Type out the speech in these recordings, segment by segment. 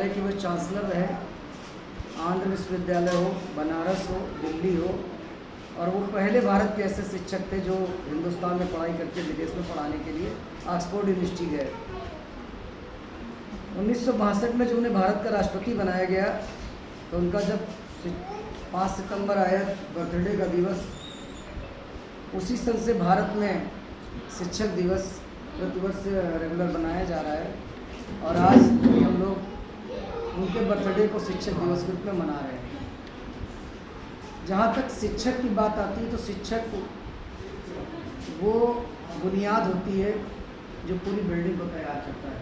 कि वो चांसलर रहे, आंध्र विश्वविद्यालय हो, बनारस हो, दिल्ली हो, और वो पहले भारत के ऐसे शिक्षक थे जो हिंदुस्तान में पढ़ाई करके विदेश में पढ़ाने के लिए ऑक्सफोर्ड यूनिवर्सिटी गए। 1962 में जो उन्हें भारत का राष्ट्रपति बनाया गया, तो उनका जब 5 सितंबर आया बर्थडे का दिवस, उसी सन से भारत में शिक्षक दिवस प्रतिवर्ष रेगुलर बनाया जा रहा है। और आज हम लोग उनके बर्थडे को शिक्षक दिवस के रूप में मना रहे हैं। जहाँ तक शिक्षक की बात आती है, तो शिक्षक वो बुनियाद होती है जो पूरी बिल्डिंग को तैयार करता है।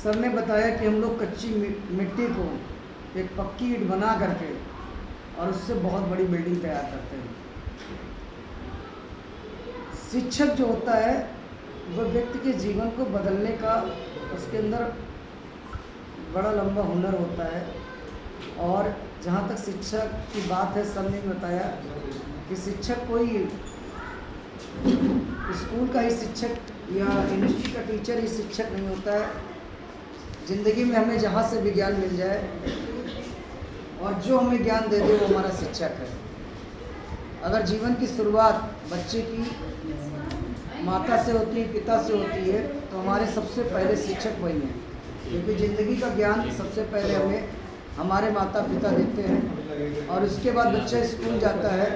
सर ने बताया कि हम लोग कच्ची मिट्टी को एक पक्की ईंट बना करके और उससे बहुत बड़ी बिल्डिंग तैयार करते हैं। शिक्षक जो होता है वह व्यक्ति के जीवन को बदलने का, उसके अंदर बड़ा लंबा हुनर होता है। और जहाँ तक शिक्षक की बात है, सर ने बताया कि शिक्षक कोई स्कूल का ही शिक्षक या यूनिवर्सिटी का टीचर ही शिक्षक नहीं होता है। ज़िंदगी में हमें जहाँ से भी ज्ञान मिल जाए और जो हमें ज्ञान दे दे वो हमारा शिक्षक है। अगर जीवन की शुरुआत बच्चे की माता से होती है, पिता से होती है, तो हमारे सबसे पहले शिक्षक वही हैं, क्योंकि ज़िंदगी का ज्ञान सबसे पहले हमें हमारे माता पिता देते हैं। और उसके बाद बच्चा स्कूल जाता है,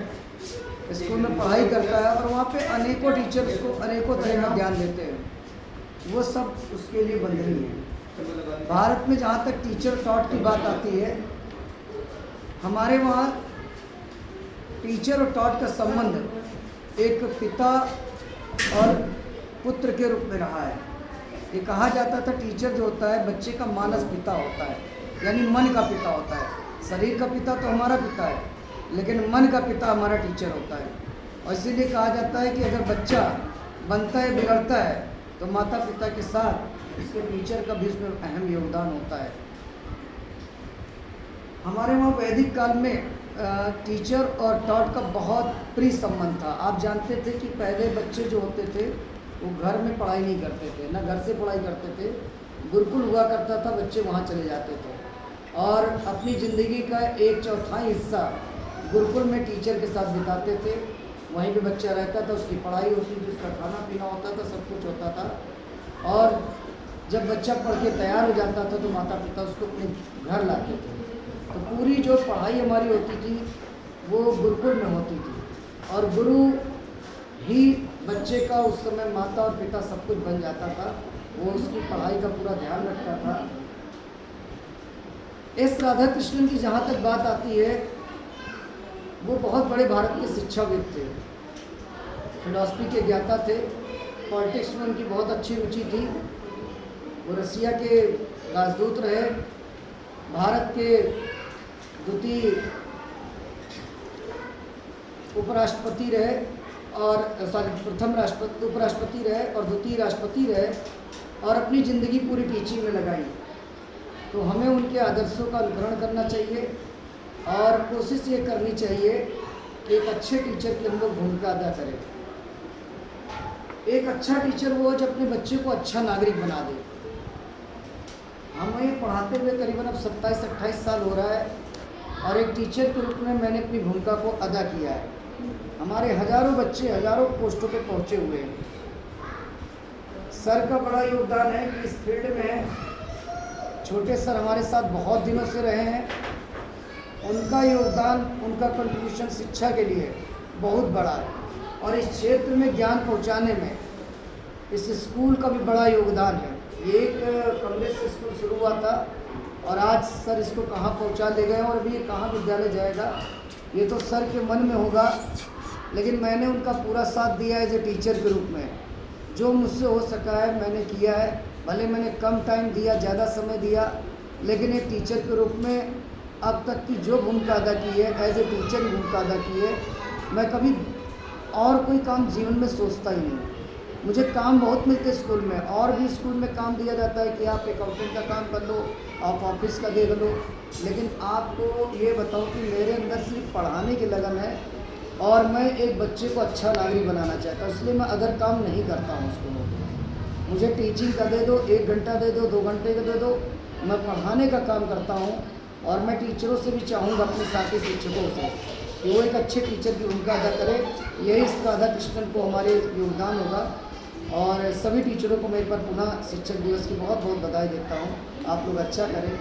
स्कूल में पढ़ाई करता है, और वहाँ पे अनेकों टीचर उसको अनेकों तरह का ज्ञान देते हैं। वो सब उसके लिए बंधनी है। भारत में जहाँ तक टीचर टॉट की बात आती है, हमारे वहाँ टीचर और टॉट का संबंध एक पिता और पुत्र के रूप में रहा है। ये कहा जाता था टीचर जो होता है बच्चे का मानस पिता होता है, यानी मन का पिता होता है। शरीर का पिता तो हमारा पिता है, लेकिन मन का पिता हमारा टीचर होता है। और इसीलिए कहा जाता है कि अगर बच्चा बनता है, बिगड़ता है, तो माता पिता के साथ इसके टीचर का भी उसमें अहम योगदान होता है। हमारे वहाँ वैदिक काल में टीचर और टॉट का बहुत प्रिय संबंध था। आप जानते थे कि पहले बच्चे जो होते थे वो घर में पढ़ाई नहीं करते थे, ना घर से पढ़ाई करते थे। गुरुकुल हुआ करता था, बच्चे वहाँ चले जाते थे और अपनी ज़िंदगी का 1/4 हिस्सा गुरुकुल में टीचर के साथ बिताते थे। वहीं पे बच्चा रहता था, उसकी पढ़ाई होती थी, उसका खाना पीना होता था, सब कुछ होता था। और जब बच्चा पढ़ के तैयार हो जाता था तो माता पिता उसको अपने घर लाते थे। तो पूरी जो पढ़ाई हमारी होती थी वो गुरुकुल में होती थी, और गुरु ही बच्चे का उस समय माता और पिता सब कुछ बन जाता था। वो उसकी पढ़ाई का पूरा ध्यान रखता था। एस राधा कृष्णन की जहाँ तक बात आती है, वो बहुत बड़े भारत के शिक्षाविद थे, फिलॉसफी के ज्ञाता थे, पॉलिटिक्स में उनकी बहुत अच्छी रुचि थी। वो रसिया के राजदूत रहे, भारत के द्वितीय उपराष्ट्रपति रहे, और प्रथम उपराष्ट्रपति रहे और द्वितीय राष्ट्रपति रहे, और अपनी ज़िंदगी पूरी टीचिंग में लगाई। तो हमें उनके आदर्शों का अनुकरण करना चाहिए और कोशिश ये करनी चाहिए कि एक अच्छे टीचर की हम लोग भूमिका अदा करें। एक अच्छा टीचर वो जो अपने बच्चे को अच्छा नागरिक बना दे। हमें पढ़ाते हुए करीबन अब 27-28 साल हो रहा है, और एक टीचर के रूप में मैंने अपनी भूमिका को अदा किया है। हमारे हज़ारों बच्चे हज़ारों पोस्टों पे पहुँचे हुए हैं। सर का बड़ा योगदान है कि इस फील्ड में छोटे सर हमारे साथ बहुत दिनों से रहे हैं। उनका योगदान, उनका कंट्रीब्यूशन शिक्षा के लिए बहुत बड़ा है, और इस क्षेत्र में ज्ञान पहुंचाने में इस स्कूल का भी बड़ा योगदान है। ये एक कमरे से स्कूल शुरू हुआ था, और आज सर इसको कहाँ पहुंचा ले गए, और अभी ये कहाँ विद्यालय जाएगा ये तो सर के मन में होगा। लेकिन मैंने उनका पूरा साथ दिया एज ए टीचर के रूप में। जो मुझसे हो सका है मैंने किया है। भले मैंने कम टाइम दिया, ज़्यादा समय दिया, लेकिन एक टीचर के रूप में अब तक की जो भूमिका अदा की है, एज ए टीचर की भूमिका अदा की है। मैं कभी और कोई काम जीवन में सोचता ही नहीं। मुझे काम बहुत मिलते स्कूल में, और भी स्कूल में काम दिया जाता है कि आप अकाउंटेंट का काम कर लो, आप ऑफिस का देख लो, लेकिन आपको ये बताऊं कि मेरे अंदर सिर्फ पढ़ाने की लगन है, और मैं एक बच्चे को अच्छा नागरिक बनाना चाहता हूँ। इसलिए मैं अदर काम नहीं करता हूँ स्कूलों में। मुझे टीचिंग का दे दो, 1 घंटा दे दो, 2 घंटे का दे दो, मैं पढ़ाने का काम करता हूँ। और मैं टीचरों से भी चाहूँगा, अपने साथी शिक्षकों से, कि वो एक अच्छे टीचर की भूमिका अदा करें। यही इसका राधा कृष्णन को हमारे योगदान होगा। और सभी टीचरों को मैं एक बार पुनः शिक्षक दिवस की बहुत बहुत बधाई देता हूँ। आप लोग अच्छा करें।